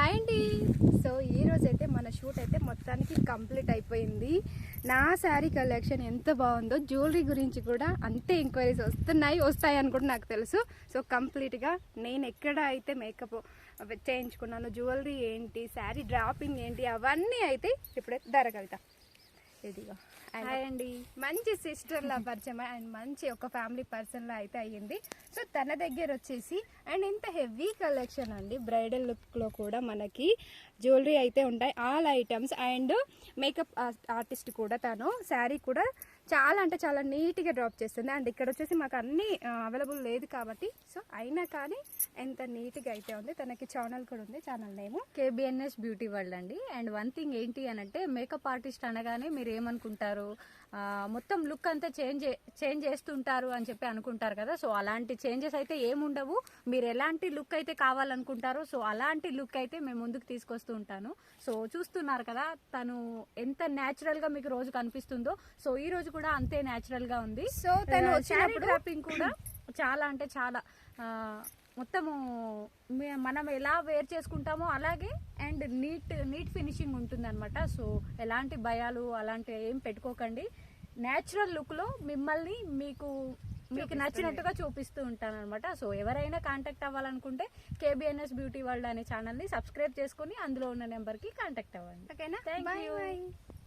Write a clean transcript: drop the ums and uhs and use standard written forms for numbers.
Hi అండి. So ఈరోజు అయితే మన షూట్ అయితే మొత్తానికి కంప్లీట్ అయిపోయింది. నా శారీ కలెక్షన్ ఎంత బాగుందో, జ్యువెలరీ గురించి కూడా అంతే ఎంక్వైరీస్ వస్తాయి అని కూడా నాకు తెలుసు. సో కంప్లీట్గా నేను ఎక్కడ అయితే మేకప్ చేయించుకున్నాను, జ్యువెలరీ ఏంటి, శారీ డ్రాపింగ్ ఏంటి, అవన్నీ అయితే ఇప్పుడైతే ధర కవిత ఇదిగో అండి మంచి సిస్టర్లా పరిచయం అండ్ మంచి ఒక ఫ్యామిలీ పర్సన్లా అయితే అయ్యింది. సో తన దగ్గర వచ్చేసి అండ్ ఇంత హెవీ కలెక్షన్ అండి, బ్రైడల్ లుక్లో కూడా మనకి జ్యువెలరీ అయితే ఉంటాయి, all items. And makeup artist కూడా తను శారీ కూడా చాలా అంటే చాలా నీట్గా డ్రాప్ చేస్తుంది. అండ్ ఇక్కడ వచ్చేసి మాకు అన్నీ అవైలబుల్ లేదు కాబట్టి సో అయినా కానీ ఎంత నీట్గా అయితే ఉంది. తనకి ఛానల్ కూడా ఉంది, channel name KBNS beauty world అండి. అండ్ వన్ థింగ్ ఏంటి అని అంటే, మేకప్ ఆర్టిస్ట్ అనగానే మీరు ఏమనుకుంటారు, మొత్తం లుక్ అంతా చేంజ్ చేస్తుంటారు అని చెప్పి అనుకుంటారు కదా. సో అలాంటి చేంజెస్ అయితే ఏముండవు. మీరు ఎలాంటి లుక్ అయితే కావాలనుకుంటారో సో అలాంటి లుక్ అయితే మేము ముందుకు తీసుకొస్తూ ఉంటాను. సో చూస్తున్నారు కదా తను ఎంత న్యాచురల్ గా మీకు రోజు కనిపిస్తుందో, సో ఈ రోజు కూడా అంతే న్యాచురల్ గా ఉంది. సో తను శారీ డ్రాపింగ్ కూడా చాలా అంటే చాలా మొత్తము మనం ఎలా వేర్ చేసుకుంటామో అలాగే అండ్ నీట్ ఫినిషింగ్ ఉంటుంది అనమాట. సో ఎలాంటి భయాలు అలాంటి ఏం పెట్టుకోకండి. న్యాచురల్ లుక్లో మిమ్మల్ని మీకు నచ్చినట్టుగా చూపిస్తూ ఉంటాను అనమాట. సో ఎవరైనా కాంటాక్ట్ అవ్వాలనుకుంటే KBNS బ్యూటీ వరల్డ్ అనే ఛానల్ని సబ్స్క్రైబ్ చేసుకుని అందులో ఉన్న నెంబర్కి కాంటాక్ట్ అవ్వండి. ఓకేనా? Thank you. Bye.